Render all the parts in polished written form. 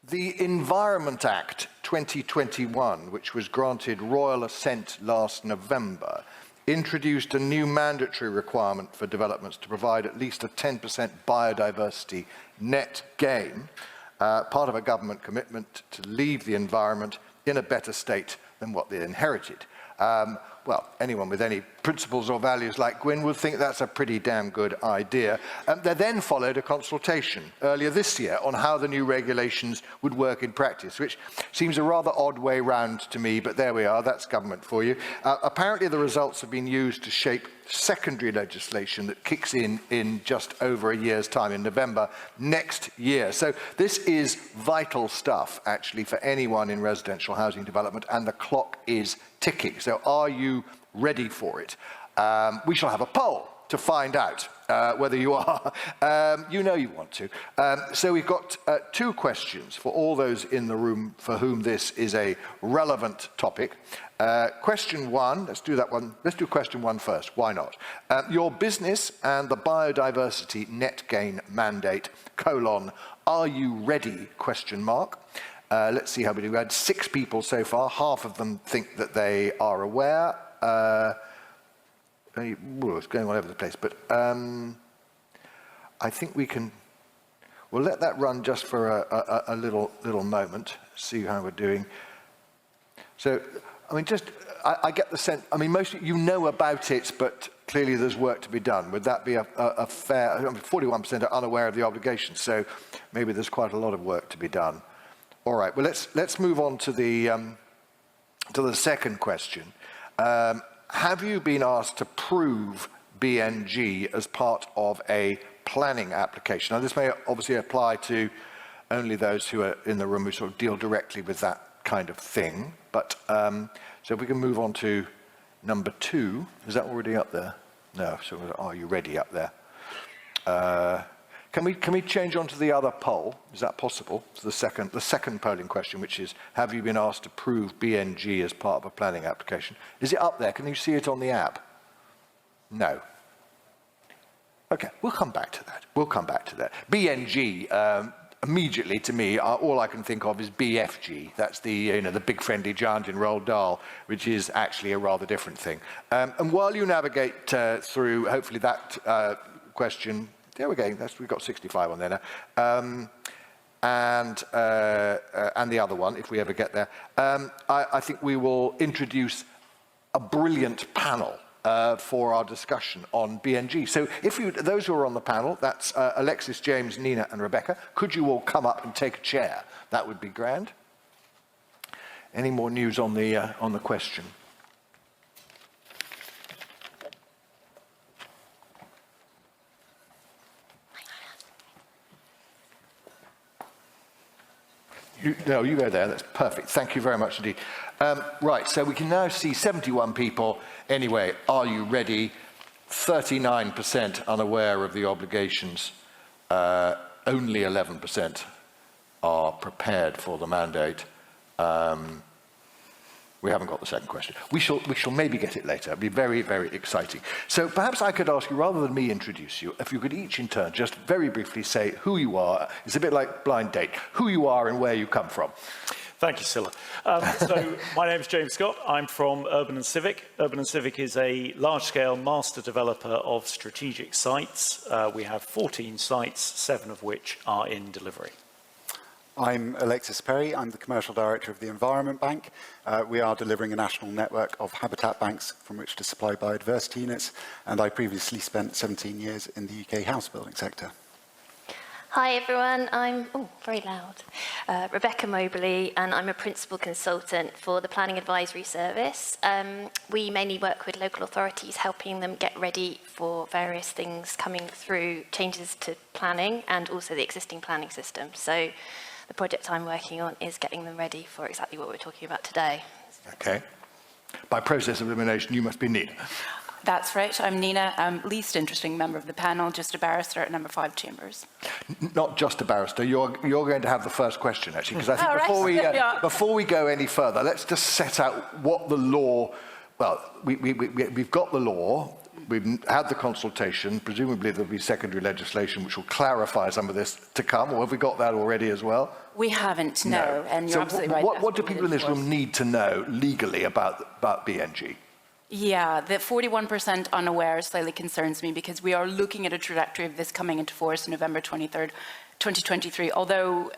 The Environment Act 2021, which was granted royal assent last November, introduced a new mandatory requirement for developments to provide at least a 10% biodiversity net gain, part of a government commitment to leave the environment in a better state than what they inherited. Well, anyone with any principles or values like Gwyn would think that's a pretty damn good idea. There then followed a consultation earlier this year on how the new regulations would work in practice, which seems a rather odd way round to me, but there we are, that's government for you. Apparently the results have been used to shape secondary legislation that kicks in just over a year's time, in November next year. So this is vital stuff, actually, for anyone in residential housing development, and the clock is ticking. So are you ready for it? We shall have a poll to find out whether you are. You know you want to. So we've got 2 questions for all those in the room for whom this is a relevant topic. Question 1, let's do that one. Let's do question 1 first. Why not? Your business and the biodiversity net gain mandate, are you ready? Question mark. Let's see how we do. We had 6 people so far. Half of them think that they are aware. It's going all over the place, but I think we'll let that run just for a little moment, see how we're doing. So, I mean, I get the sense, I mean, most of you know about it, but clearly there's work to be done. Would that be a fair, 41% are unaware of the obligations, so maybe there's quite a lot of work to be done. All right, well, let's move on to the second question. Have you been asked to prove BNG as part of a planning application? Now, this may obviously apply to only those who are in the room who sort of deal directly with that kind of thing. But so if we can move on to number 2. Is that already up there? No, so are you ready up there? Can we change on to the other poll? Is that possible? So the second polling question, which is, have you been asked to prove BNG as part of a planning application? Is it up there? Can you see it on the app? No. Okay, we'll come back to that. We'll come back to that. BNG, immediately to me, all I can think of is BFG. That's the the big friendly giant in Roald Dahl, which is actually a rather different thing. And while you navigate through, hopefully that question. There we go. We've got 65 on there now, and the other one, if we ever get there. I think we will introduce a brilliant panel for our discussion on BNG. So, those who are on the panel, that's Alexis, James, Nina, and Rebecca. Could you all come up and take a chair? That would be grand. Any more news on the question? No, you go there. That's perfect. Thank you very much indeed. Right, so we can now see 71 people. Anyway, are you ready? 39% unaware of the obligations. Only 11% are prepared for the mandate. We haven't got the second question. We shall maybe get it later. It'll be very, very exciting. So perhaps I could ask you, rather than me introduce you, if you could each in turn just very briefly say who you are. It's a bit like blind date. Who you are and where you come from. Thank you, Scilla. So my name is James Scott. I'm from Urban and Civic. Urban and Civic is a large-scale master developer of strategic sites. We have 14 sites, 7 of which are in delivery. I'm Alexis Perry. I'm the Commercial Director of the Environment Bank. We are delivering a national network of habitat banks from which to supply biodiversity units, and I previously spent 17 years in the UK house building sector. Hi everyone, I'm very loud. Rebecca Moberly, and I'm a Principal Consultant for the Planning Advisory Service. We mainly work with local authorities, helping them get ready for various things coming through, changes to planning and also the existing planning system. So the project I'm working on is getting them ready for exactly what we're talking about today. Okay. By process of elimination, you must be Nina. That's right. I'm Nina, least interesting member of the panel, just a barrister at number 5 Chambers. Not just a barrister. You're going to have the first question, actually, because I think before we go any further, let's just set out what the law. Well, we've got the law. we've had the consultation. Presumably there'll be secondary legislation which will clarify some of this to come, or have we got that already as well? We haven't, no. And you're So absolutely right. what do people in this room need to know legally about BNG? Yeah, the 41% unaware slightly concerns me because we are looking at a trajectory of this coming into force November 23rd, 2023, although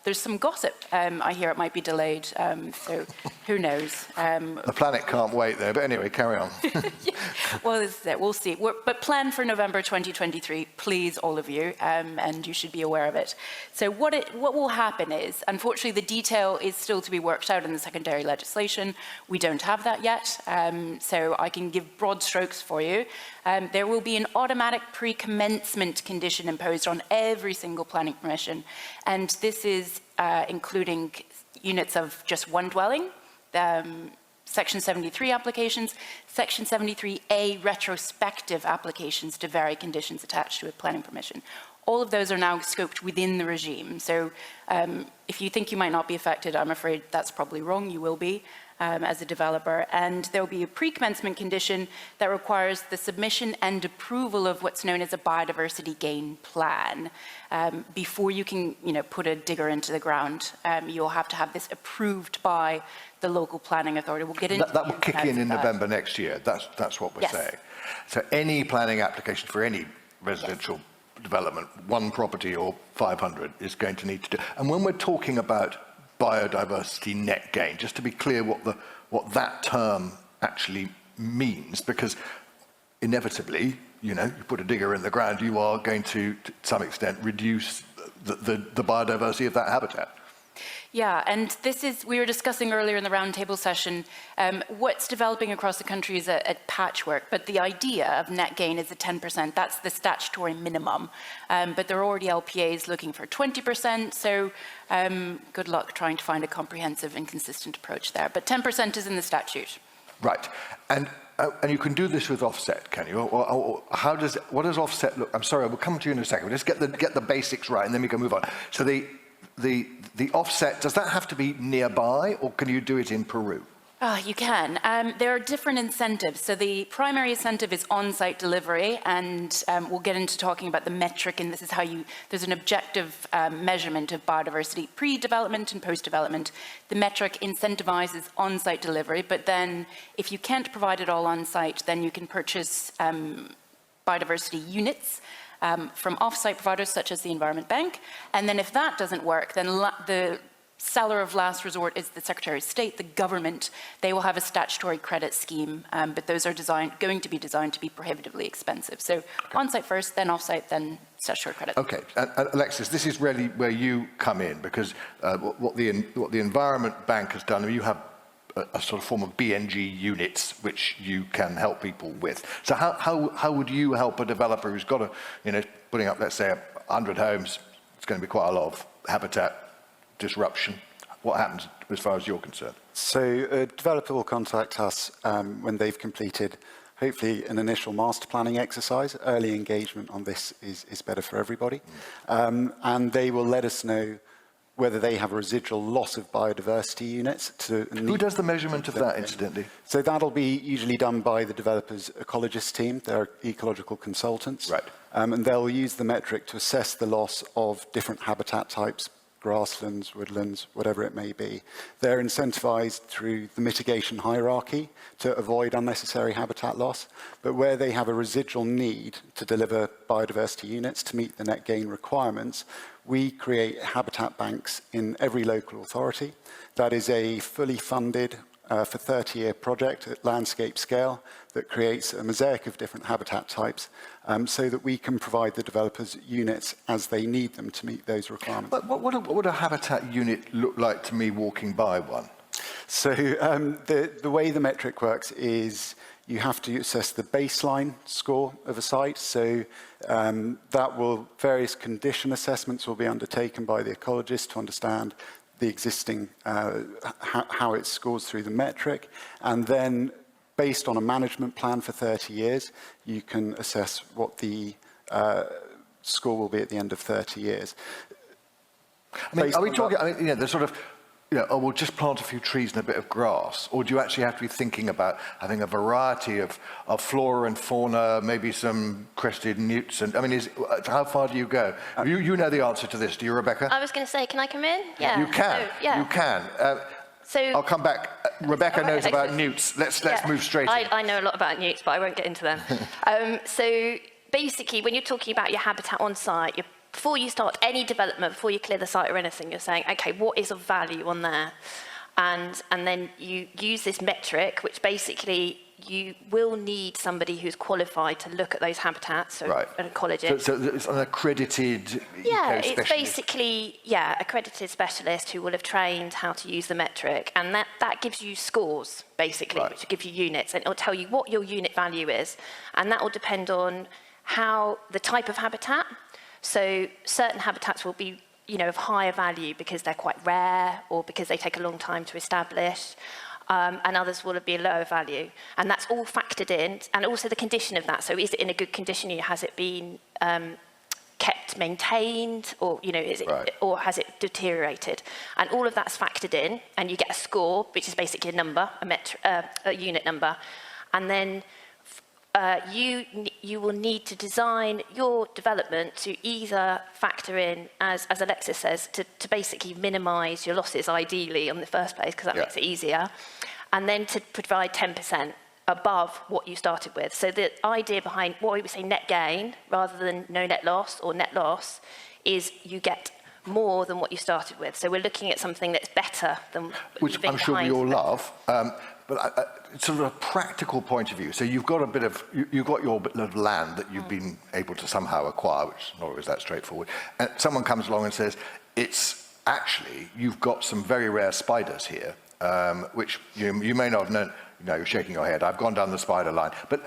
there's some gossip. I hear it might be delayed, so who knows? The planet can't wait there, but anyway, carry on. Yeah. Well, this is it. We'll see. But plan for November 2023, please, all of you, and you should be aware of it. So what will happen is, unfortunately, the detail is still to be worked out in the secondary legislation. We don't have that yet, so I can give broad strokes for you. There will be an automatic pre-commencement condition imposed on every single planning permission, and this is including units of just one dwelling, Section 73 applications, Section 73A retrospective applications to vary conditions attached to a planning permission. All of those are now scoped within the regime. So if you think you might not be affected, I'm afraid that's probably wrong. You will be as a developer. And there will be a pre-commencement condition that requires the submission and approval of what's known as a biodiversity gain plan. Before you can put a digger into the ground, you'll have to have this approved by the local planning authority. We'll get into that will kick in November next year. That's what we're saying. So any planning application for any residential development, one property or 500, is going to need to do. And when we're talking about biodiversity net gain, just to be clear what that term actually means, because inevitably, you put a digger in the ground, you are going to some extent reduce the biodiversity of that habitat. Yeah, and we were discussing earlier in the roundtable session, what's developing across the country is a patchwork, but the idea of net gain is a 10%. That's the statutory minimum. But there are already LPAs looking for 20%, so good luck trying to find a comprehensive and consistent approach there. But 10% is in the statute. Right, and you can do this with offset, can you? Or what does offset look? I'm sorry, we'll come to you in a second. We'll just get the basics right, and then we can move on. So the offset, does that have to be nearby, or can you do it in Peru? You can. There are different incentives. So the primary incentive is on-site delivery, and we'll get into talking about the metric, and this is how there's an objective measurement of biodiversity pre-development and post-development. The metric incentivizes on-site delivery, but then if you can't provide it all on-site, then you can purchase biodiversity units from off-site providers such as the Environment Bank. And then if that doesn't work, then the seller of last resort is the Secretary of State, the government. They will have a statutory credit scheme, but those are going to be designed to be prohibitively expensive. So on-site first, then off-site, then statutory credit. Okay, and Alexis, this is really where you come in, because what the Environment Bank has done, you have a sort of form of BNG units which you can help people with. So how would you help a developer who's got putting up, let's say, 100 homes? It's going to be quite a lot of habitat disruption. What happens as far as you're concerned? So a developer will contact us when they've completed, hopefully, an initial master planning exercise. Early engagement on this is better for everybody. And they will let us know whether they have a residual loss of biodiversity units. Who does the measurement of that, incidentally? So that'll be usually done by the developer's ecologist team. They're ecological consultants. Right. And they'll use the metric to assess the loss of different habitat types, grasslands, woodlands, whatever it may be. They're incentivized through the mitigation hierarchy to avoid unnecessary habitat loss, but where they have a residual need to deliver biodiversity units to meet the net gain requirements, we create habitat banks in every local authority. That is a fully funded for 30-year project at landscape scale that creates a mosaic of different habitat types so that we can provide the developers units as they need them to meet those requirements. But what would a habitat unit look like to me walking by one? So the way the metric works is you have to assess the baseline score of a site. So various condition assessments will be undertaken by the ecologist to understand the existing, how it scores through the metric. And then based on a management plan for 30 years, you can assess what the score will be at the end of 30 years. I mean, are we talking, the sort of oh, we'll just plant a few trees and a bit of grass? Or do you actually have to be thinking about having a variety of flora and fauna, maybe some crested newts? And I mean, how far do you go? You know the answer to this, do you, Rebecca? I was going to say, can I come in? Yeah. You can. So, yeah. You can. So I'll come back. Rebecca knows about newts. Let's move straight in. I know a lot about newts, but I won't get into them. So basically, when you're talking about your habitat on site, before you start any development, before you clear the site or anything, you're saying, okay, what is of value on there? And then you use this metric, which basically you will need somebody who's qualified to look at those habitats, so right. an ecologist. So it's an accredited It's basically, accredited specialist who will have trained how to use the metric, and that gives you scores, basically, right. which will give you units, and it'll tell you what your unit value is, and that will depend on the type of habitat. So certain habitats will be, of higher value because they're quite rare or because they take a long time to establish. And others will be lower value. And that's all factored in, and also the condition of that. So is it in a good condition? Has it been kept maintained, or or has it deteriorated? And all of that's factored in, and you get a score, which is basically a number, a unit number. And then you will need to design your development to either factor in, as Alexis says, to basically minimise your losses, ideally, in the first place, because that makes it easier, and then to provide 10% above what you started with. So the idea behind what we would say net gain, rather than no net loss or net loss, is you get more than what you started with. So we're looking at something that's better than which I'm sure we all love. But it's sort of a practical point of view. So you've got you've got your bit of land that you've been able to somehow acquire, which is not always that straightforward. And someone comes along and says, it's actually, you've got some very rare spiders here, which you may not have known. No, you're shaking your head. I've gone down the spider line. But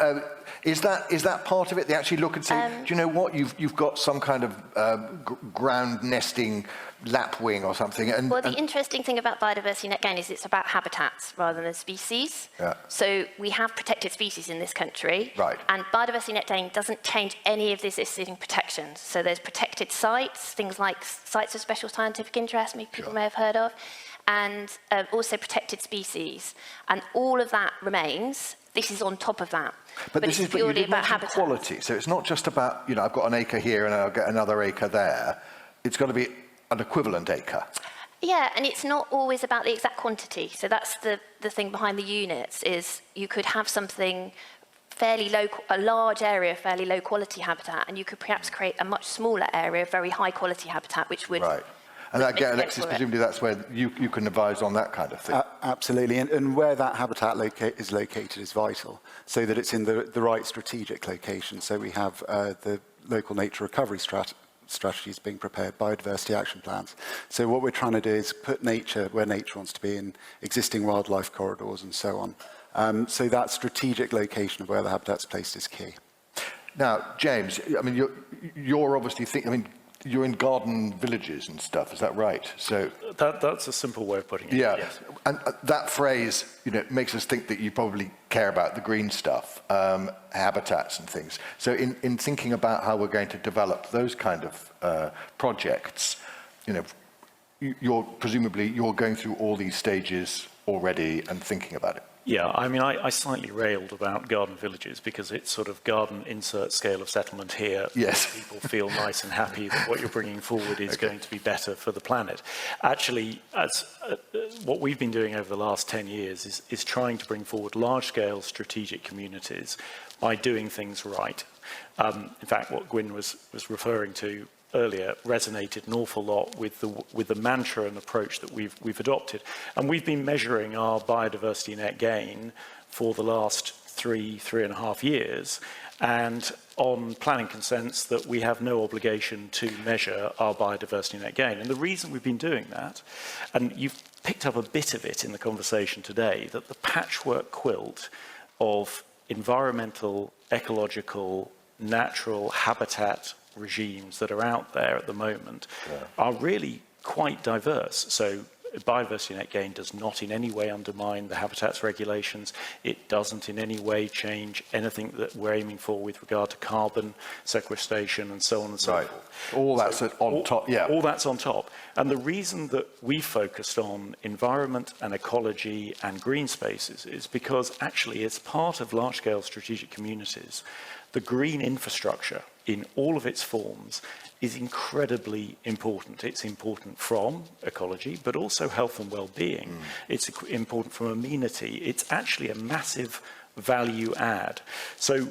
is that part of it? They actually look and say, do you know what? You've got some kind of ground nesting lapwing or something. Well, the interesting thing about biodiversity net gain is it's about habitats rather than species. Yeah. So we have protected species in this country. Right. And biodiversity net gain doesn't change any of the existing protections. So there's protected sites, things like sites of special scientific interest, people may have heard of, and also protected species. And all of that remains. This is on top of that. But it's purely about habitat quality. So it's not just about, I've got an acre here and I'll get another acre there. It's got to be an equivalent acre. Yeah, and it's not always about the exact quantity. So that's the thing behind the units, is you could have something fairly low, a large area of fairly low quality habitat, and you could perhaps create a much smaller area of very high quality habitat, which would... Right. And again, Alexis, presumably that's where you can advise on that kind of thing. Absolutely, and where that habitat is located is vital, so that it's in the right strategic location. So we have the local nature recovery strategies being prepared, biodiversity action plans. So what we're trying to do is put nature where nature wants to be, in existing wildlife corridors and so on. So that strategic location of where the habitat's placed is key. Now, James, I mean, you're obviously thinking, you're in garden villages and stuff, is that right? So that's a simple way of putting it. Yeah, yes. And that phrase, makes us think that you probably care about the green stuff, habitats and things. So in thinking about how we're going to develop those kind of projects, presumably you're going through all these stages already and thinking about it. Yeah, I mean, I slightly railed about garden villages because it's sort of garden insert scale of settlement here. Yes. People feel nice and happy that what you're bringing forward is going to be better for the planet. Actually, what we've been doing over the last 10 years is trying to bring forward large-scale strategic communities by doing things right. In fact, what Gwyn was referring to earlier resonated an awful lot with the mantra and approach that we've adopted. And we've been measuring our biodiversity net gain for the last three and a half years, and on planning consents that we have no obligation to measure our biodiversity net gain. And the reason we've been doing that, and you've picked up a bit of it in the conversation today, that the patchwork quilt of environmental, ecological, natural habitat regimes that are out there at the moment are really quite diverse. So biodiversity net gain does not in any way undermine the habitats regulations. It doesn't in any way change anything that we're aiming for with regard to carbon sequestration and so on and so forth. All that's on top, yeah. All that's on top. And the reason that we focused on environment and ecology and green spaces is because actually it's part of large-scale strategic communities. The green infrastructure in all of its forms is incredibly important. It's important from ecology, but also health and well-being. It's important from amenity. It's actually a massive value add. So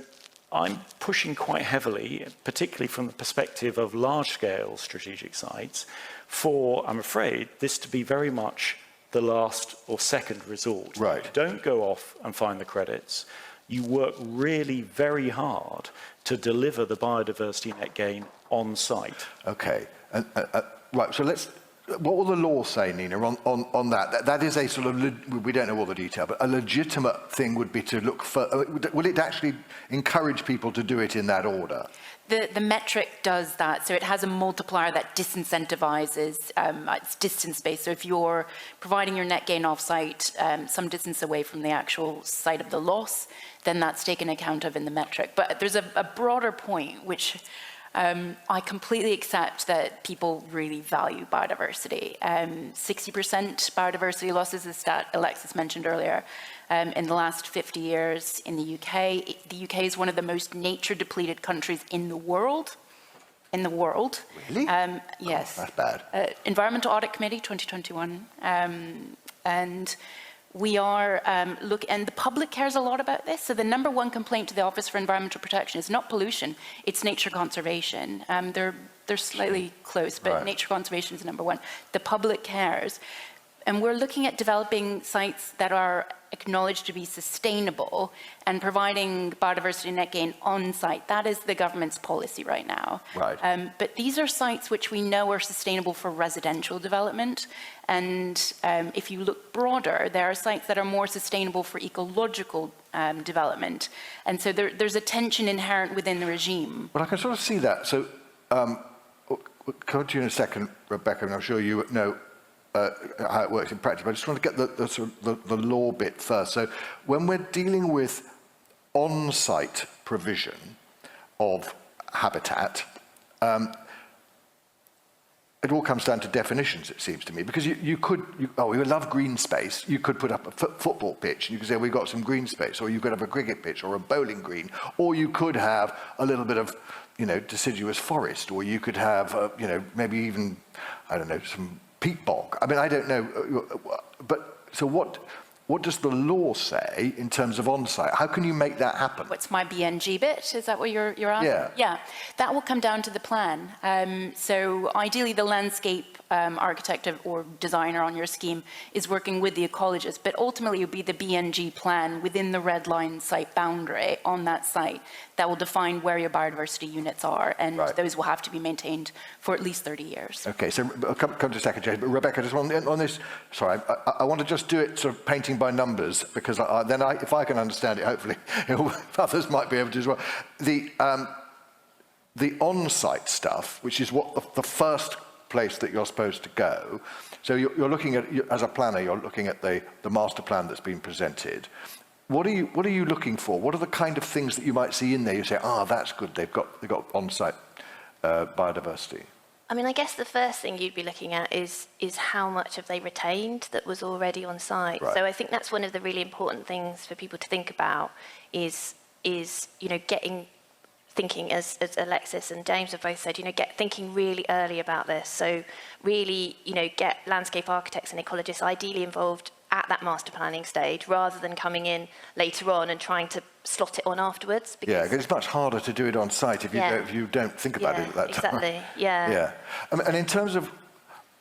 I'm pushing quite heavily, particularly from the perspective of large-scale strategic sites, for, I'm afraid, this to be very much the last or second resort. Right. Don't go off and find the credits. You work really very hard to deliver the biodiversity net gain on site. Okay, right, so what will the law say, Nina, on that? That is a sort of, we don't know all the detail, but a legitimate thing would be to look for, will it actually encourage people to do it in that order? The metric does that, so it has a multiplier that disincentivizes, it's distance-based, so if you're providing your net gain off-site some distance away from the actual site of the loss, then that's taken account of in the metric. But there's a broader point, which I completely accept that people really value biodiversity. 60% biodiversity losses, the stat Alexis mentioned earlier, in the last 50 years in the UK. The UK is one of the most nature-depleted countries in the world. Really? Yes. Oh, that's bad. Environmental Audit Committee, 2021. And we are and the public cares a lot about this. So the number one complaint to the Office for Environmental Protection is not pollution, it's nature conservation. They're slightly close, but right. Nature conservation is number one. The public cares. And we're looking at developing sites that are acknowledged to be sustainable and providing biodiversity net gain on site. That is the government's policy right now. Right. But these are sites which we know are sustainable for residential development. And if you look broader, there are sites that are more sustainable for ecological development. And so there's a tension inherent within the regime. Well, I can sort of see that. So, we'll come to you in a second, Rebecca, and I'm sure you know how it works in practice, but I just want to get the law bit first. So when we're dealing with on-site provision of habitat, it all comes down to definitions, it seems to me, because we love green space. You could put up a football pitch, and you could say, we've got some green space, or you could have a cricket pitch, or a bowling green, or you could have a little bit of, deciduous forest, or you could have, maybe even, I don't know, some peat bog. I mean, I don't know, but so what does the law say in terms of on-site? How can you make that happen? What's my BNG bit? Is that what you're asking? Yeah, that will come down to the plan. So ideally the landscape architect or designer on your scheme is working with the ecologist, but ultimately it will be the BNG plan within the red line site boundary on that site that will define where your biodiversity units are, and right. Those will have to be maintained for at least 30 years. Okay, so I'll come to a second, James, but Rebecca, just on this, sorry, I want to just do it sort of painting by numbers, because if I can understand it, hopefully others might be able to as well. The on-site stuff, which is what the first place that you're supposed to go. So you're looking at, as a planner, you're looking at the master plan that's been presented. What are you looking for? What are the kind of things that you might see in there? You say, that's good. They've got on-site biodiversity. I mean, I guess the first thing you'd be looking at is how much have they retained that was already on site. Right. So I think that's one of the really important things for people to think about is thinking, as Alexis and James have both said, thinking really early about this. So really, get landscape architects and ecologists ideally involved at that master planning stage, rather than coming in later on and trying to slot it on afterwards. Because it's much harder to do it on site if you don't think about it at that time. Exactly. Yeah. And in terms of,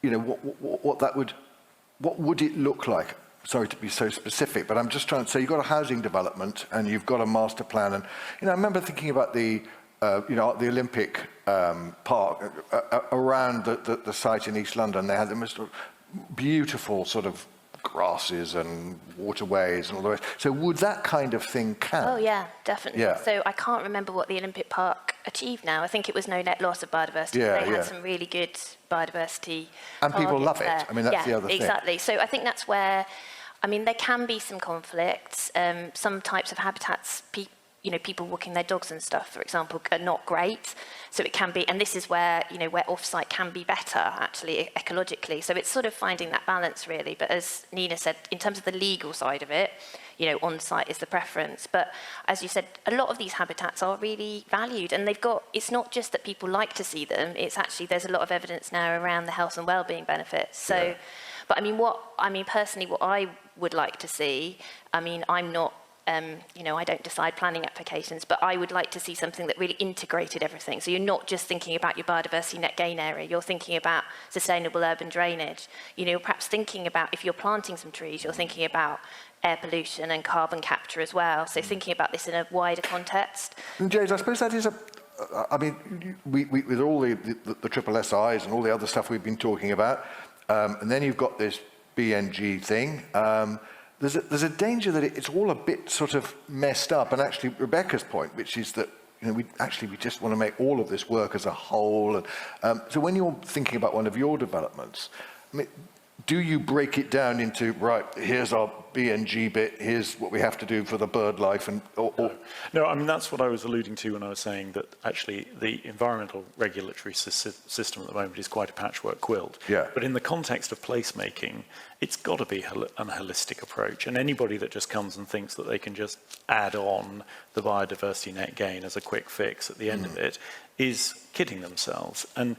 what would it look like? Sorry to be so specific, but I'm just trying to say, you've got a housing development and you've got a master plan, and I remember thinking about the Olympic Park around the site in East London. They had the most beautiful sort of grasses and waterways and all the rest. So would that kind of thing count? Oh, yeah, definitely. Yeah. So I can't remember what the Olympic Park achieved now. I think it was no net loss of biodiversity. Yeah, they yeah. had some really good biodiversity And people targets love it. there. I mean, that's the other thing. Exactly. So I think that's where, I mean, there can be some conflicts. Some types of habitats, people walking their dogs and stuff, for example, are not great. So it can be, and this is where, where off-site can be better, actually, ecologically. So it's sort of finding that balance, really. But as Nina said, in terms of the legal side of it, on-site is the preference. But as you said, a lot of these habitats are really valued, and it's not just that people like to see them, it's actually, there's a lot of evidence now around the health and well-being benefits. So, Yeah. but personally, what I would like to see, I'm not, I don't decide planning applications, but I would like to see something that really integrated everything. So you're not just thinking about your biodiversity net gain area, you're thinking about sustainable urban drainage. You're perhaps thinking about, if you're planting some trees, you're thinking about air pollution and carbon capture as well. So thinking about this in a wider context. And James, I suppose that is with all the triple SIs and all the other stuff we've been talking about, and then you've got this BNG thing, there's a danger that it's all a bit sort of messed up. And actually, Rebecca's point, which is that we just want to make all of this work as a whole. And so when you're thinking about one of your developments, do you break it down into, right, here's our BNG bit, here's what we have to do for the bird life? No, that's what I was alluding to when I was saying that actually the environmental regulatory system at the moment is quite a patchwork quilt. Yeah. But in the context of placemaking, it's got to be a holistic approach. And anybody that just comes and thinks that they can just add on the biodiversity net gain as a quick fix at the end of it is kidding themselves. And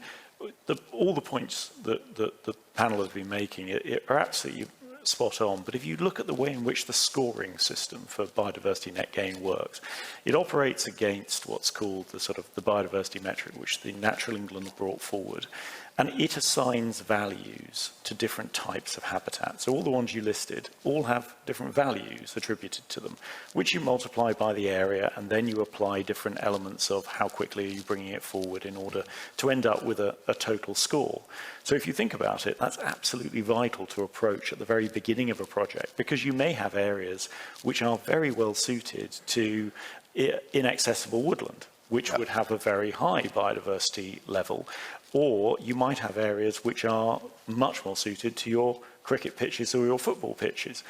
all the points that the panel has been making are absolutely spot on. But if you look at the way in which the scoring system for biodiversity net gain works, it operates against what's called the biodiversity metric, which the Natural England brought forward. And it assigns values to different types of habitats. So all the ones you listed all have different values attributed to them, which you multiply by the area, and then you apply different elements of how quickly are you bringing it forward in order to end up with a total score. So if you think about it, that's absolutely vital to approach at the very beginning of a project, because you may have areas which are very well suited to inaccessible woodland, which would have a very high biodiversity level. Or you might have areas which are much more suited to your cricket pitches or your football pitches.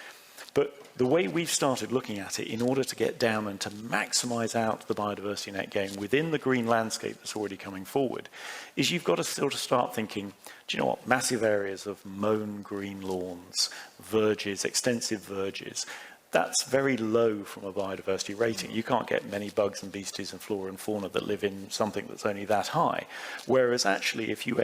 But the way we've started looking at it in order to get down and to maximise out the biodiversity net gain within the green landscape that's already coming forward is you've got to sort of start thinking, do you know what, massive areas of mown green lawns, verges, extensive verges, that's very low from a biodiversity rating. You can't get many bugs and beasties and flora and fauna that live in something that's only that high. Whereas actually, if you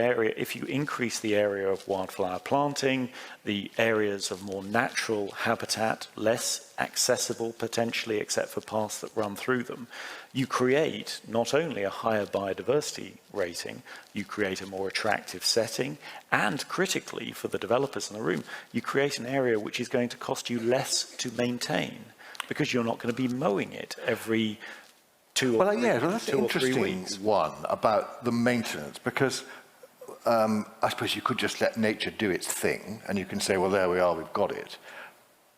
increase the area of wildflower planting, the areas of more natural habitat, less accessible potentially except for paths that run through them, you create not only a higher biodiversity rating, you create a more attractive setting, and critically for the developers in the room, you create an area which is going to cost you less to maintain because you're not going to be mowing it every two or three weeks. Well, that's an interesting one about the maintenance, because I suppose you could just let nature do its thing and you can say, well, there we are, we've got it.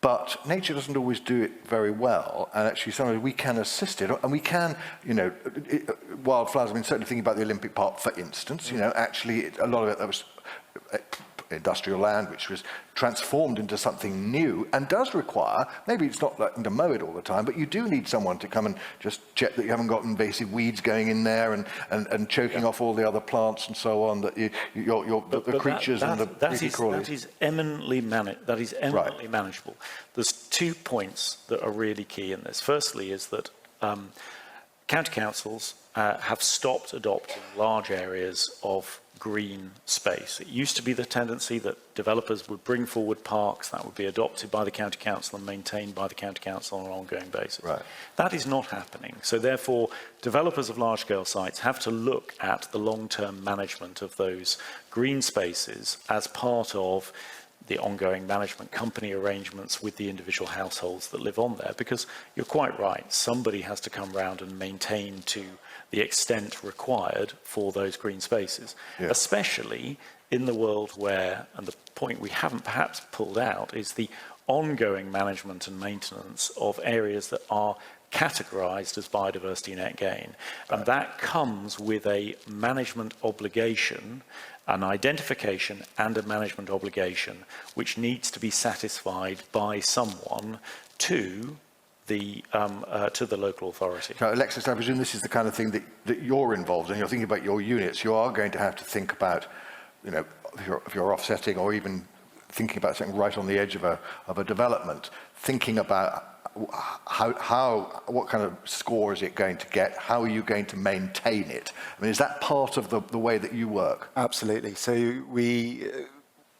But nature doesn't always do it very well, and actually sometimes we can assist it, and we can, wildflowers, certainly thinking about the Olympic Park, for instance, actually a lot of it, that was industrial land which was transformed into something new and does require, maybe it's not like to mow it all the time, but you do need someone to come and just check that you haven't got invasive weeds going in there and choking off all the other plants and so on, that the creatures and the creepy crawlies. That is eminently manageable. There's 2 points that are really key in this. Firstly is that county councils have stopped adopting large areas of green space. It used to be the tendency that developers would bring forward parks that would be adopted by the county council and maintained by the county council on an ongoing basis. Right. That is not happening. So therefore, developers of large-scale sites have to look at the long-term management of those green spaces as part of the ongoing management company arrangements with the individual households that live on there, because you're quite right, somebody has to come round and maintain to the extent required for those green spaces, especially in the world where, and the point we haven't perhaps pulled out, is the ongoing management and maintenance of areas that are categorised as biodiversity net gain. And that comes with a management obligation, an identification and a management obligation, which needs to be satisfied by someone to the local authority. So, Alexis, I presume this is the kind of thing that you're involved in. You're thinking about your units. You are going to have to think about, you know, if you're offsetting or even thinking about something right on the edge of a development, thinking about what kind of score is it going to get? How are you going to maintain it? I mean, is that part of the way that you work? Absolutely. So we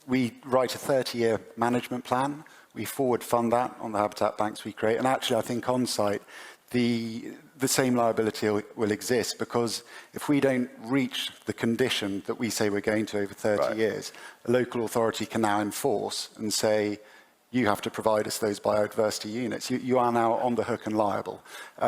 write a 30-year management plan. We forward fund that on the habitat banks we create. And actually, I think on site, the same liability will exist, because if we don't reach the condition that we say we're going to over 30 years, a local authority can now enforce and say, you have to provide us those biodiversity units. You are now on the hook and liable.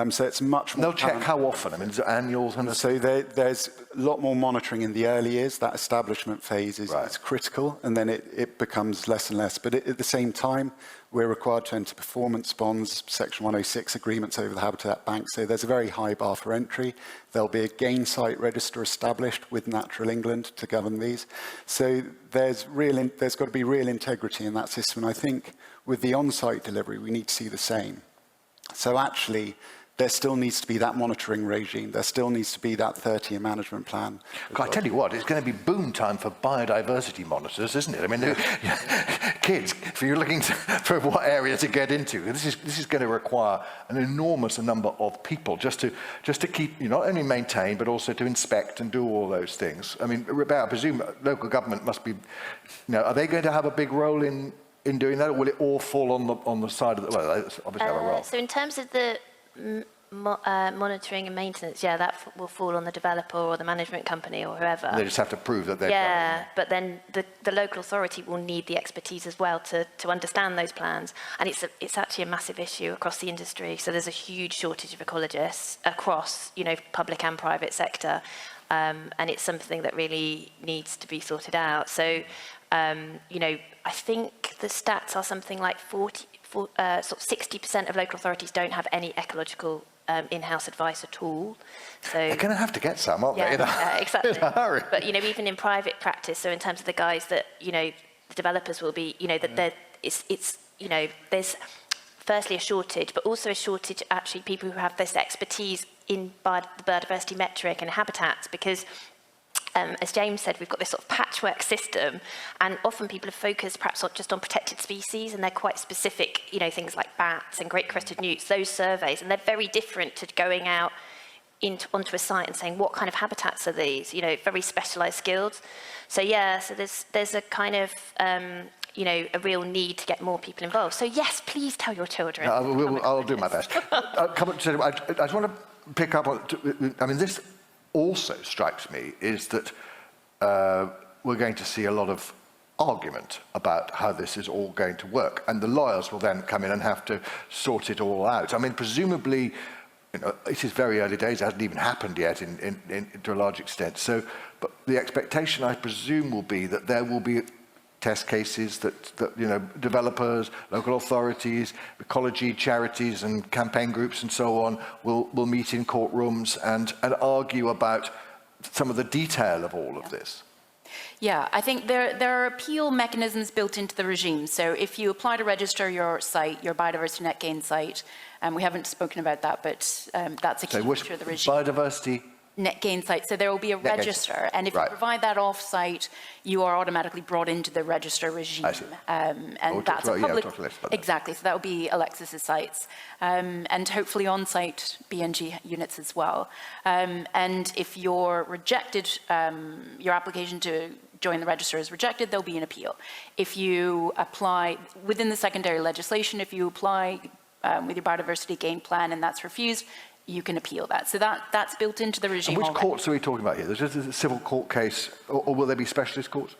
So it's much more... They'll check how often? I mean, is it annual? So there's a lot more monitoring in the early years. That establishment phase is critical, and then it becomes less and less. But at the same time, we're required to enter performance bonds, Section 106 agreements over the habitat bank. So there's a very high bar for entry. There'll be a gain site register established with Natural England to govern these. So there's got to be real integrity in that system. And I think with the on-site delivery, we need to see the same. So actually, there still needs to be that monitoring regime. There still needs to be that 30-year management plan. I tell you what, it's going to be boom time for biodiversity monitors, isn't it? I mean, kids, if you're looking for what area to get into, this is going to require an enormous number of people just to keep, you not only maintain, but also to inspect and do all those things. I mean, Rebecca, I presume local government must be, are they going to have a big role in doing that, or will it all fall on the side of the, well, they obviously have a role. So in terms of the monitoring and maintenance, that will fall on the developer or the management company or whoever. They just have to prove that they're but then the local authority will need the expertise as well to understand those plans, and it's actually a massive issue across the industry. So there's a huge shortage of ecologists across public and private sector, and it's something that really needs to be sorted out. So I think the stats are something like 60% of local authorities don't have any ecological in-house advice at all. So they're going to have to get some, aren't they? Exactly. In a hurry. But even in private practice, so in terms of the guys that the developers will be, that there's firstly a shortage, but also a shortage actually people who have this expertise in the biodiversity metric and habitats, because as James said, we've got this sort of patchwork system, and often people are focused perhaps not just on protected species, and they're quite specific, things like bats and great-crested newts, those surveys, and they're very different to going out onto a site and saying, what kind of habitats are these? Very specialised skills. So so there's a kind of, a real need to get more people involved. So yes, please tell your children. I'll do my best. I just want to pick up on, this also strikes me is that we're going to see a lot of argument about how this is all going to work, and the lawyers will then come in and have to sort it all out. I mean, presumably, it is very early days, it hasn't even happened yet to a large extent. So, but the expectation, I presume, will be that there will be test cases that developers, local authorities, ecology charities and campaign groups and so on will meet in courtrooms and argue about some of the detail of all of this. Yeah, I think there are appeal mechanisms built into the regime. So if you apply to register your site, your biodiversity net gain site, and we haven't spoken about that, but that's a key feature of the regime. Biodiversity net gain site. So there will be a register, and if you provide that off-site, you are automatically brought into the register regime. And that's a public... Exactly, so that will be Alexis's sites. And hopefully on-site BNG units as well. And if you're rejected, your application to join the register is rejected, there'll be an appeal. If you apply within the secondary legislation, if you apply with your biodiversity gain plan and that's refused, you can appeal that. So that's built into the regime. And which courts are we talking about here? There's just a civil court case, or will there be specialist courts?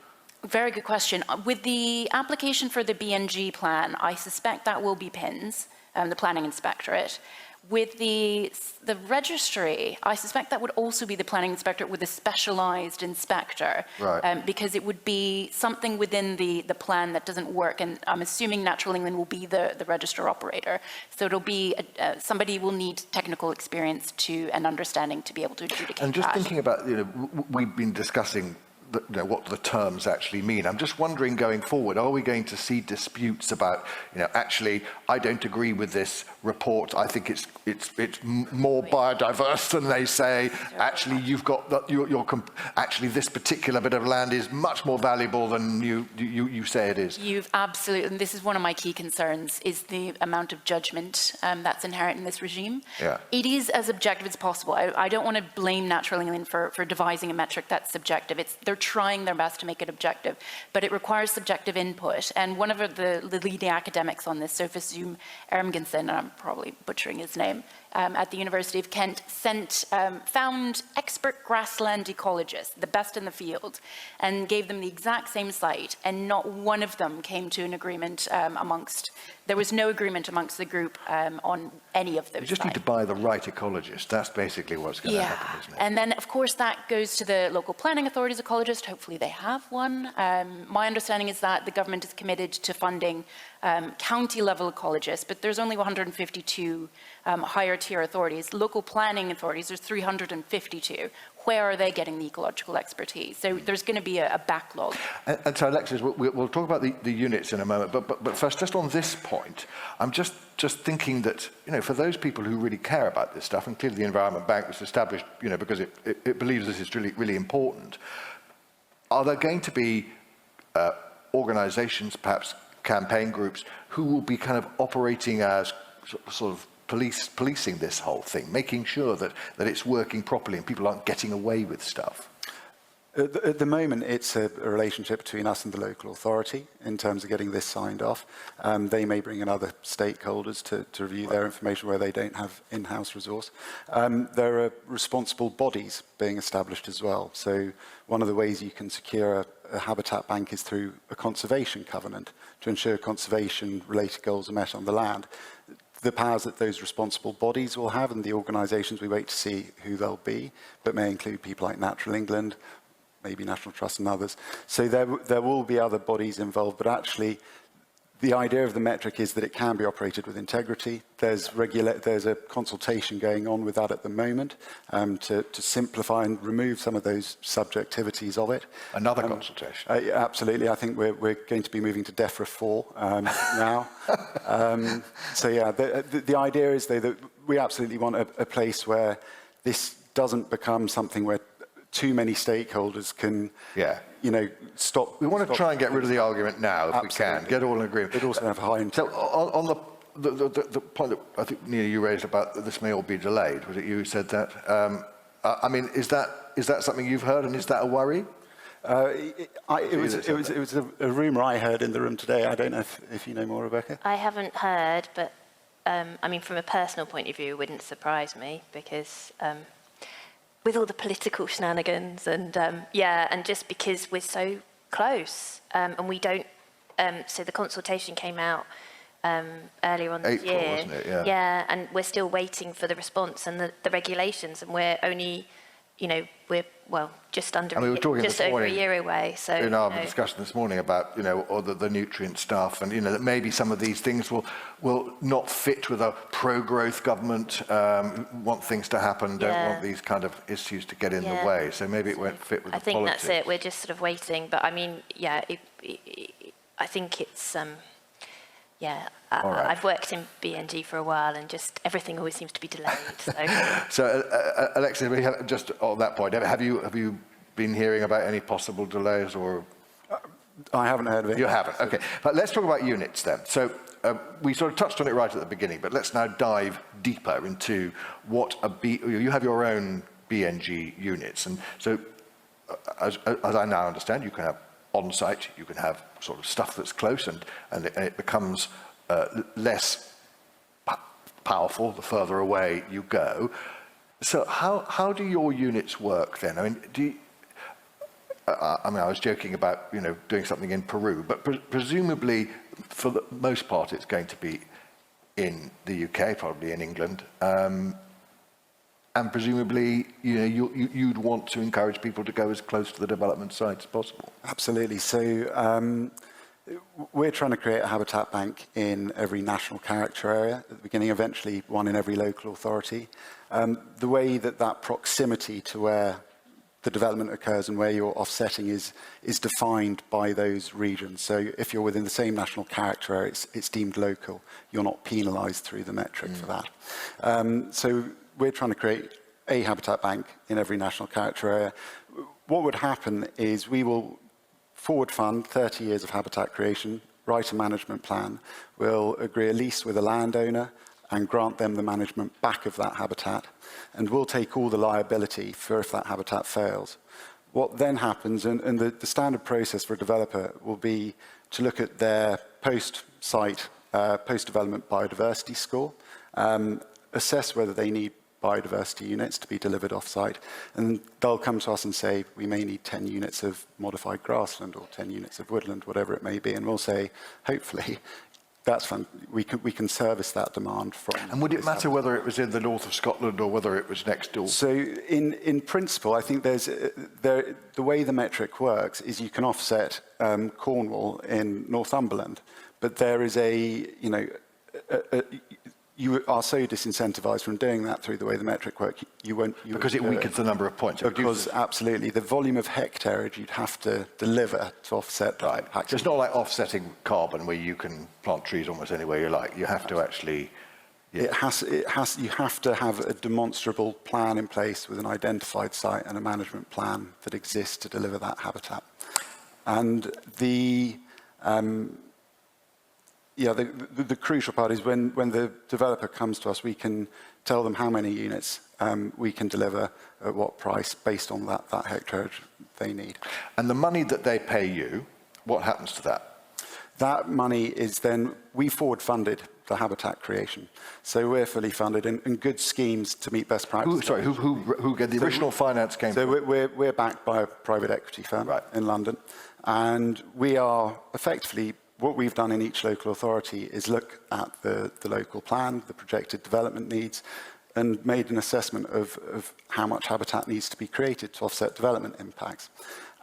Very good question. With the application for the BNG plan, I suspect that will be PINS, the Planning Inspectorate. With the registry, I suspect that would also be the planning inspectorate with a specialised inspector, right. Because it would be something within the plan that doesn't work, and I'm assuming Natural England will be the register operator. So it'll be, somebody will need technical experience and understanding to be able to adjudicate And just that. thinking about, we've been discussing what the terms actually mean. I'm just wondering going forward, are we going to see disputes about, actually, I don't agree with this report. I think it's more biodiverse than they say. Actually, you've got actually this particular bit of land is much more valuable than you say it is. You've absolutely, and this is one of my key concerns, is the amount of judgment that's inherent in this regime. Yeah. It is as objective as possible. I don't want to blame Natural England for devising a metric that's subjective. They're trying their best to make it objective, but it requires subjective input. And one of the leading academics on this, Sophus Zoom Ermgensen, and I'm probably butchering his name, at the University of Kent, found expert grassland ecologists, the best in the field, and gave them the exact same site, and not one of them came to an agreement there was no agreement amongst the group on any of those You just sites. need to buy the right ecologist. That's basically what's going to happen, isn't it? And then, of course, that goes to the local planning authorities ecologist. Hopefully they have one. My understanding is that the government is committed to funding county-level ecologists, but there's only 152 higher-tier authorities. Local planning authorities, there's 352. Where are they getting the ecological expertise? So there's going to be a backlog. And so, Alexis, we'll talk about the units in a moment, but first, just on this point, I'm just thinking that, for those people who really care about this stuff, and clearly the Environment Bank was established, because it believes this is really, really important, are there going to be organisations, perhaps campaign groups, who will be kind of operating as sort of policing this whole thing, making sure that it's working properly and people aren't getting away with stuff? At the moment, it's a relationship between us and the local authority in terms of getting this signed off. They may bring in other stakeholders to review their information where they don't have in-house resource. There are responsible bodies being established as well. So one of the ways you can secure a habitat bank is through a conservation covenant to ensure conservation-related goals are met on the land. The powers that those responsible bodies will have, and the organisations, we wait to see who they'll be, but may include people like Natural England, maybe National Trust and others. So there will be other bodies involved, but actually the idea of the metric is that it can be operated with integrity. There's a consultation going on with that at the moment to simplify and remove some of those subjectivities of it. Another consultation. Absolutely. I think we're going to be moving to DEFRA 4 now. So yeah, the idea is though that we absolutely want a place where this doesn't become something where too many stakeholders can, stop. We want to try and get rid of the argument now, if we can, get all in agreement. It also have high So on the point that I think, Nina, you raised about that this may all be delayed, was it you who said that? I mean, is that something you've heard, and is that a worry? It was a rumour I heard in the room today. I don't know if you know more, Rebecca. I haven't heard, but I mean, from a personal point of view, it wouldn't surprise me because with all the political shenanigans and and just because we're so close and we don't, so the consultation came out earlier on this April, year. wasn't it? Yeah, and we're still waiting for the response and the regulations, and we're only, we're just under, I mean, we were talking just this over a morning year away. So in our discussion this morning about or the nutrient stuff, and that maybe some of these things will not fit with a pro-growth government, want things to happen, don't want these kind of issues to get in the way. So maybe it won't fit with the politics. I think that's it. We're just sort of waiting. But I mean, I think it's I've worked in BNG for a while, and just everything always seems to be delayed. So, Alexis, just on that point, have you been hearing about any possible delays, or? I haven't heard of it. You haven't. Okay, but let's talk about units then. So we sort of touched on it right at the beginning, but let's now dive deeper into what you have your own BNG units, and so as I now understand, you can have on-site, you can have sort of stuff that's close, and it becomes less powerful the further away you go. So how do your units work then? I mean, I mean, I was joking about, doing something in Peru, but presumably, for the most part, it's going to be in the UK, probably in England, and presumably, you'd want to encourage people to go as close to the development site as possible. Absolutely. So we're trying to create a habitat bank in every national character area at the beginning, eventually one in every local authority. The way that proximity to where the development occurs and where you're offsetting is defined by those regions. So if you're within the same national character area, it's deemed local. You're not penalised through the metric for that. So we're trying to create a habitat bank in every national character area. What would happen is we will forward fund 30 years of habitat creation, write a management plan, we'll agree a lease with a landowner and grant them the management back of that habitat, and we'll take all the liability for if that habitat fails. What then happens, and the standard process for a developer will be to look at their post-site, post-development biodiversity score, assess whether they need biodiversity units to be delivered off-site, and they'll come to us and say, we may need 10 units of modified grassland or 10 units of woodland, whatever it may be, and we'll say, hopefully, that's fun. We can service that demand from. And would it matter whether it was in the north of Scotland or whether it was next door? So in principle, I think the way the metric works is you can offset Cornwall in Northumberland, but there is you are so disincentivized from doing that through the way the metric works, because it weakens the number of points. Because absolutely, the volume of hectareage you'd have to deliver to offset that. So it's not like offsetting carbon where you can plant trees almost anywhere you like. You have to actually. Yeah. You have to have a demonstrable plan in place with an identified site and a management plan that exists to deliver that habitat. And the crucial part is when the developer comes to us, we can tell them how many units we can deliver at what price based on that hectareage they need. And the money that they pay you, what happens to that? That money is then, we forward funded the habitat creation. So we're fully funded and good schemes to meet best practice. Who get the original finance came from? So we're backed by a private equity firm in London. And we are effectively, what we've done in each local authority is look at the local plan, the projected development needs, and made an assessment of how much habitat needs to be created to offset development impacts.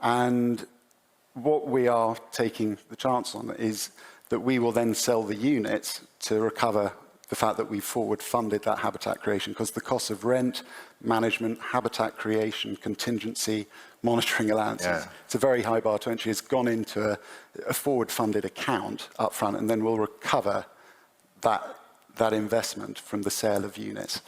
And what we are taking the chance on is that we will then sell the units to recover the fact that we've forward funded that habitat creation, because the cost of rent, management, habitat creation, contingency, monitoring allowances, it's a very high bar to entry, has gone into a forward funded account up front, and then we'll recover that investment from the sale of units.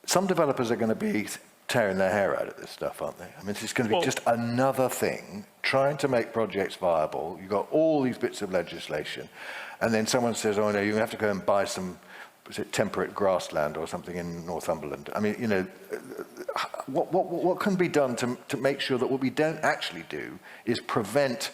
Some developers are going to be tearing their hair out at this stuff, aren't they? I mean, it's going to be just another thing, trying to make projects viable. You've got all these bits of legislation, and then someone says, oh no, you have to go and buy some, was it temperate grassland or something in Northumberland? I mean, what can be done to make sure that what we don't actually do is prevent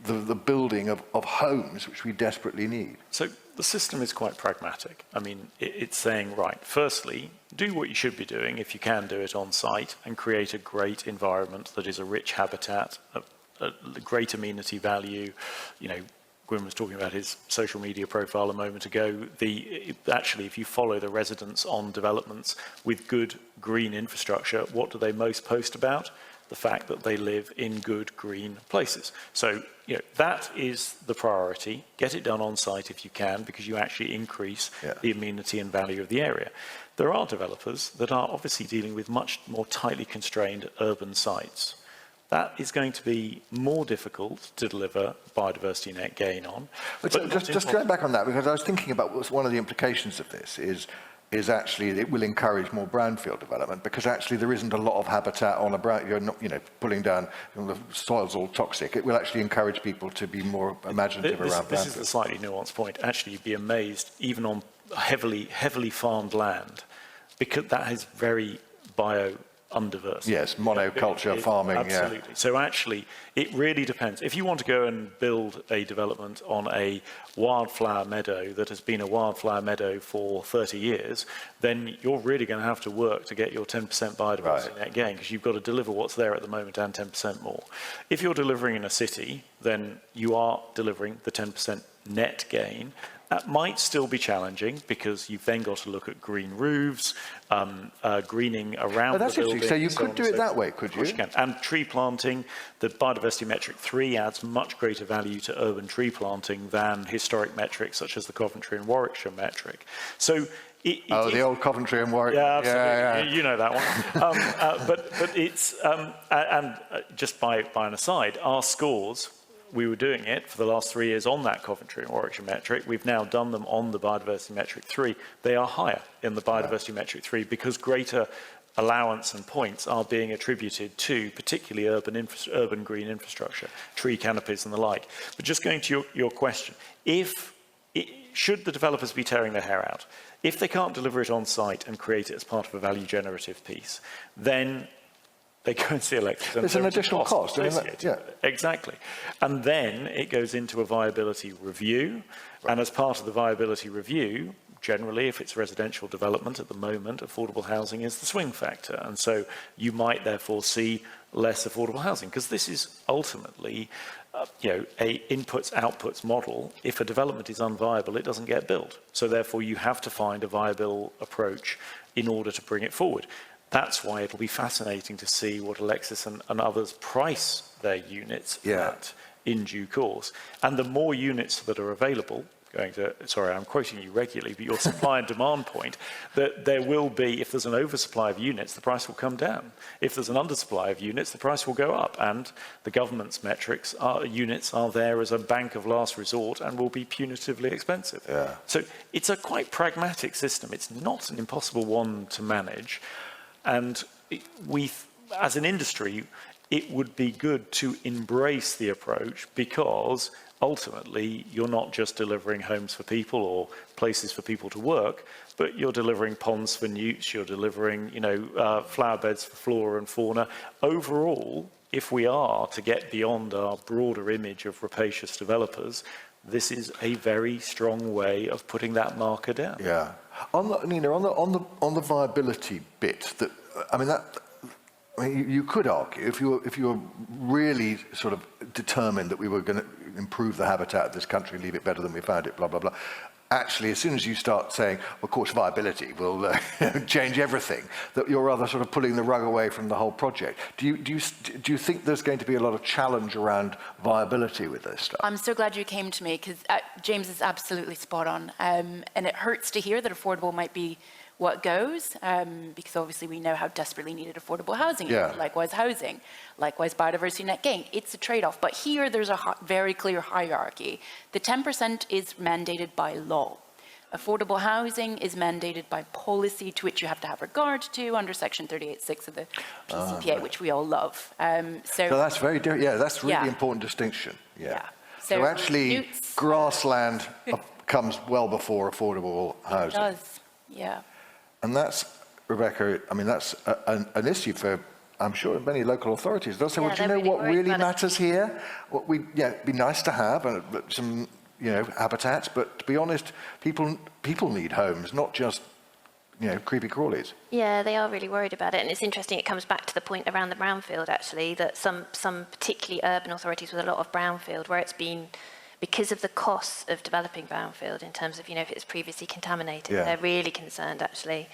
the building of homes which we desperately need? So the system is quite pragmatic. I mean, it's saying, right, firstly, do what you should be doing if you can do it on site and create a great environment that is a rich habitat, a great amenity value. Gwyn was talking about his social media profile a moment ago. Actually, if you follow the residents on developments with good green infrastructure, what do they most post about? The fact that they live in good green places. So, that is the priority. Get it done on site if you can, because you actually increase the amenity and value of the area. There are developers that are obviously dealing with much more tightly constrained urban sites. That is going to be more difficult to deliver biodiversity net gain on. But just going back on that, because I was thinking about one of the implications of this is actually it will encourage more brownfield development, because actually there isn't a lot of habitat on a brown, you're not, pulling down, the soil's all toxic. It will actually encourage people to be more imaginative around brownfield. This is the slightly nuanced point. Actually, you'd be amazed, even on heavily farmed land, because that has very undiverse. Yes, monoculture farming, absolutely. So actually, it really depends. If you want to go and build a development on a wildflower meadow that has been a wildflower meadow for 30 years, then you're really going to have to work to get your 10% biodiversity net gain, because you've got to deliver what's there at the moment and 10% more. If you're delivering in a city, then you are delivering the 10% net gain. That might still be challenging because you've then got to look at green roofs, greening around the building. So you could do it that way, could you? You can. And tree planting, the biodiversity metric 3 adds much greater value to urban tree planting than historic metrics such as the Coventry and Warwickshire metric. So the old Coventry and Warwick. Yeah, absolutely. Yeah. You know that one. But it's, and just by an aside, our scores, we were doing it for the last 3 years on that Coventry and Warwickshire metric. We've now done them on the biodiversity metric 3. They are higher in the biodiversity metric 3 because greater allowance and points are being attributed to particularly urban green infrastructure, tree canopies and the like. But just going to your question, should the developers be tearing their hair out? If they can't deliver it on site and create it as part of a value generative piece, then they go and see Alexis. There's an additional cost. Yeah. Exactly. And then it goes into a viability review. Right. And as part of the viability review, generally, if it's residential development at the moment, affordable housing is the swing factor. And so you might therefore see less affordable housing, because this is ultimately a inputs-outputs model. If a development is unviable, it doesn't get built. So therefore, you have to find a viable approach in order to bring it forward. That's why it'll be fascinating to see what Alexis and others price their units at in due course. And the more units that are available, sorry, I'm quoting you regularly, but your supply and demand point, that there will be, if there's an oversupply of units, the price will come down. If there's an undersupply of units, the price will go up. And the government's metrics units are there as a bank of last resort and will be punitively expensive. Yeah. So it's a quite pragmatic system. It's not an impossible one to manage. And as an industry, it would be good to embrace the approach, because ultimately you're not just delivering homes for people or places for people to work, but you're delivering ponds for newts, you're delivering flower beds for flora and fauna. Overall, if we are to get beyond our broader image of rapacious developers, this is a very strong way of putting that marker down. Yeah. On the viability bit, you could argue if you were really sort of determined that we were going to improve the habitat of this country, leave it better than we found it, blah blah blah. Actually, as soon as you start saying, of course, viability will change everything, that you're rather sort of pulling the rug away from the whole project. Do you think there's going to be a lot of challenge around viability with this stuff? I'm so glad you came to me, because James is absolutely spot on. And it hurts to hear that affordable might be what goes, because obviously we know how desperately needed affordable housing is. Likewise housing, likewise biodiversity net gain. It's a trade-off. But here there's a very clear hierarchy. The 10% is mandated by law. Affordable housing is mandated by policy, to which you have to have regard to under Section 38(6) of the PCPA, which we all love. So that's very different. Yeah, that's really important distinction. Yeah. So actually, grassland comes well before affordable housing. It does. Yeah. And that's, Rebecca, that's an issue for, I'm sure, many local authorities. They'll say, well, do you know what really matters here? It'd be nice to have some, habitats, but to be honest, people need homes, not just, creepy crawlies. Yeah, they are really worried about it. And it's interesting, it comes back to the point around the brownfield, actually, that some particularly urban authorities with a lot of brownfield, where it's been, because of the costs of developing brownfield in terms of, if it's previously contaminated, they're really concerned, actually.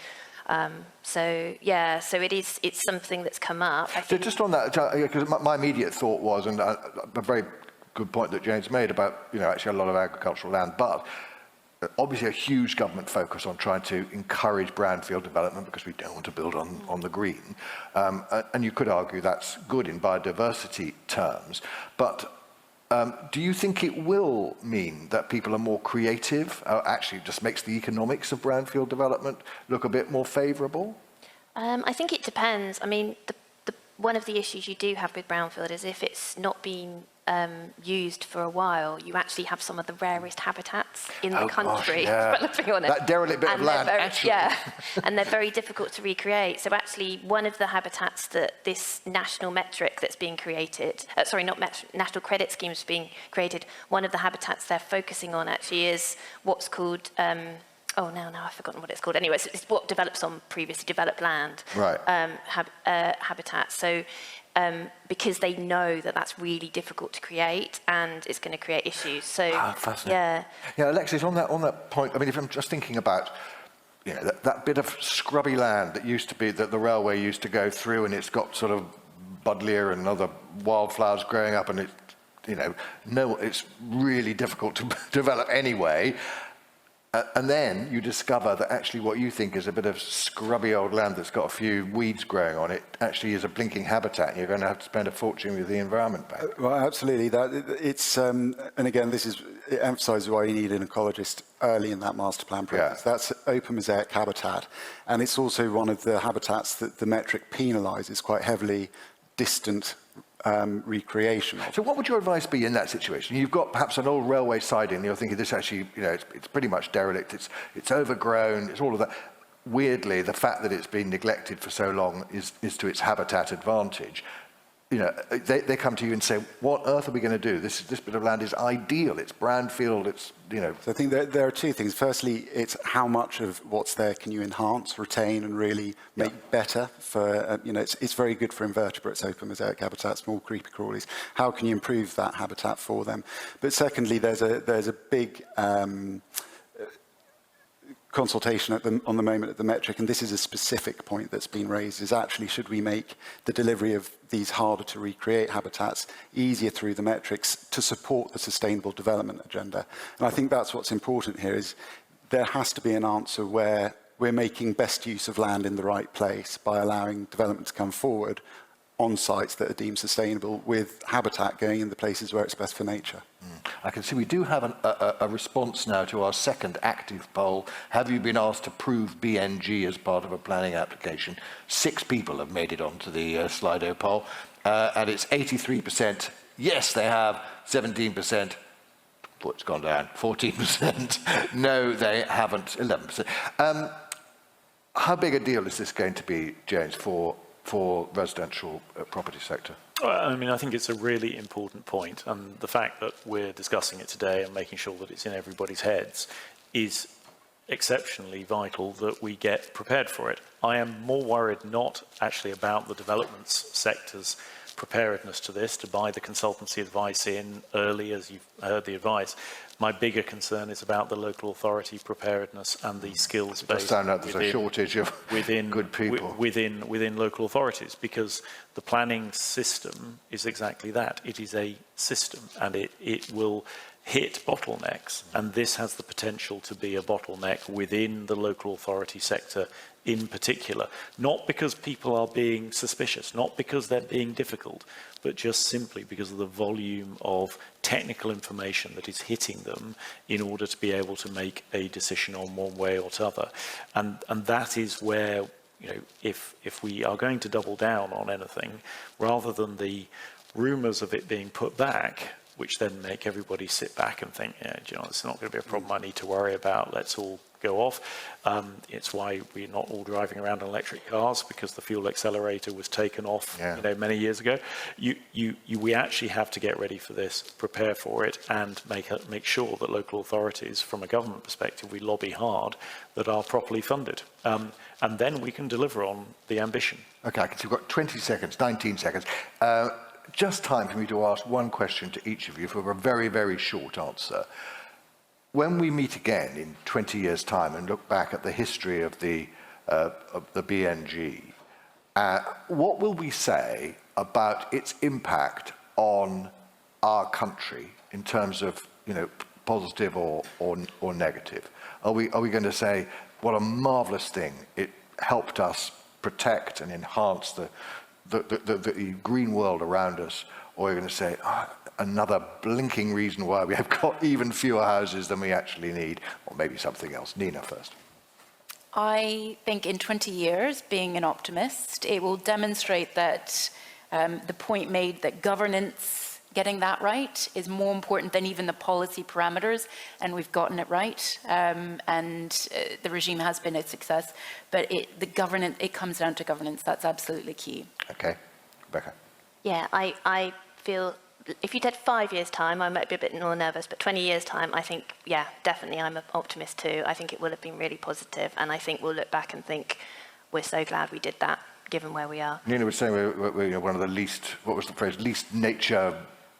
So it's something that's come up. So just on that, because my immediate thought was, and a very good point that James made about, actually a lot of agricultural land, but obviously a huge government focus on trying to encourage brownfield development because we don't want to build on the green. And you could argue that's good in biodiversity terms, but do you think it will mean that people are more creative? Actually, just makes the economics of brownfield development look a bit more favourable? I think it depends. I mean, one of the issues you do have with brownfield is if it's not been used for a while, you actually have some of the rarest habitats in the Oh, country gosh, yeah. developing on it. That derelict bit of And they're land, very, actually. yeah, and they're very difficult to recreate. So actually, one of the habitats that this national metric that's being created, national credit schemes being created, one of the habitats they're focusing on actually is what's called, now I've forgotten what it's called. Anyway, it's what develops on previously developed land. Right. Habitat. So because they know that that's really difficult to create and it's going to create issues. So fascinating. yeah. Yeah, Alexis, on that point, I mean, if I'm just thinking about, you know, that bit of scrubby land that used to be, that the railway used to go through, and it's got sort of buddleia and other wildflowers growing up, and it, you know, it's really difficult to develop anyway. And then you discover that actually what you think is a bit of scrubby old land that's got a few weeds growing on it actually is a blinking habitat, and you're going to have to spend a fortune with the Environment Bank. Well, absolutely. And again, it emphasises why you need an ecologist early in that master plan process. Yeah. That's open mosaic habitat, and it's also one of the habitats that the metric penalises quite heavily, distant recreation of. So what would your advice be in that situation? You've got perhaps an old railway siding, and you're thinking this actually, you know, it's pretty much derelict, it's overgrown, it's all of that. Weirdly, the fact that it's been neglected for so long is to its habitat advantage. You know, they come to you and say, what on earth are we going to do? This bit of land is ideal, it's brownfield, it's, you know. So I think there are two things. Firstly, it's how much of what's there can you enhance, retain, and really make better for, you know, it's very good for invertebrates, open mosaic habitat, small creepy crawlies. How can you improve that habitat for them? But secondly, there's a big consultation on the moment at the metric, and this is a specific point that's been raised, is actually should we make the delivery of these harder to recreate habitats easier through the metrics to support the sustainable development agenda. And I think that's what's important here, is there has to be an answer where we're making best use of land in the right place by allowing development to come forward on sites that are deemed sustainable, with habitat going in the places where it's best for nature. I can see we do have a response now to our second active poll. Have you been asked to prove BNG as part of a planning application? 6 people have made it onto the Slido poll, and it's 83% yes they have, 17%, oh, it's gone down, 14% no they haven't, 11%. How big a deal is this going to be, James, for residential property sector? I mean, I think it's a really important point, and the fact that we're discussing it today and making sure that it's in everybody's heads is exceptionally vital that we get prepared for it. I am more worried not actually about the developments sector's preparedness to this, to buy the consultancy advice in early, as you've heard the advice. My bigger concern is about the local authority preparedness and the skills base. It does sound like there's a shortage of good people within local authorities, because the planning system is exactly that. It is a system, and it will hit bottlenecks, and this has the potential to be a bottleneck within the local authority sector in particular, not because people are being suspicious, not because they're being difficult, but just simply because of the volume of technical information that is hitting them in order to be able to make a decision on one way or t'other. And that is where, you know, if we are going to double down on anything, rather than the rumours of it being put back, which then make everybody sit back and think, yeah, do you know, it's not going to be a problem I need to worry about, let's all go off. It's why we're not all driving around in electric cars, because the fuel accelerator was taken off, you know, many years ago. We actually have to get ready for this, prepare for it, and make sure that local authorities, from a government perspective, we lobby hard that are properly funded. And then we can deliver on the ambition. Okay, I can see we've got 20 seconds, 19 seconds. Just time for me to ask one question to each of you for a very, very short answer. When we meet again in 20 years' time and look back at the history of the BNG, what will we say about its impact on our country in terms of, you know, positive or negative? Are we going to say, what a marvellous thing, it helped us protect and enhance the green world around us, or you're going to say, another blinking reason why we have got even fewer houses than we actually need, or maybe something else? Nina first. I think in 20 years, being an optimist, it will demonstrate that the point made that governance getting that right is more important than even the policy parameters, and we've gotten it right, the regime has been a success, but it comes down to governance. That's absolutely key. Okay, Rebecca. Yeah, I feel if you did 5 years' time, I might be a bit more nervous, but 20 years' time, I think, yeah, definitely I'm an optimist too. I think it will have been really positive, and I think we'll look back and think, we're so glad we did that, given where we are. Nina was saying we're one of the least, what was the phrase, least nature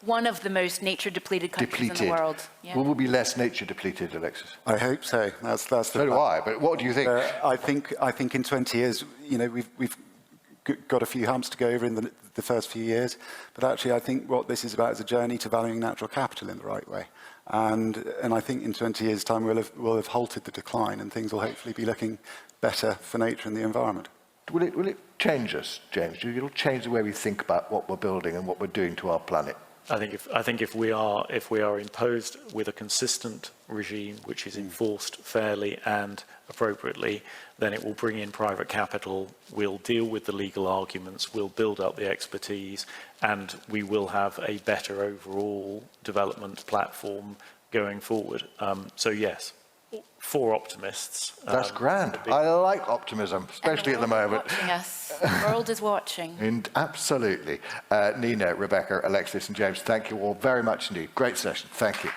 One of the most nature-depleted countries in the world. Yeah. Will we be less nature depleted, Alexis? I hope so. That's the So do I, but what do you think? I think in 20 years, we've got a few humps to go over in the first few years, but actually I think what this is about is a journey to valuing natural capital in the right way. And I think in 20 years' time we'll have halted the decline, and things will hopefully be looking better for nature and the environment. Will it change us, James? Do you think it'll change the way we think about what we're building and what we're doing to our planet? I think if we are imposed with a consistent regime which is enforced fairly and appropriately, then it will bring in private capital, we'll deal with the legal arguments, we'll build up the expertise, and we will have a better overall development platform going forward. So yes, for optimists. That's grand. I like optimism, especially at the moment. The world is watching. And absolutely. Nina, Rebecca, Alexis and James, thank you all very much indeed. Great session. Thank you.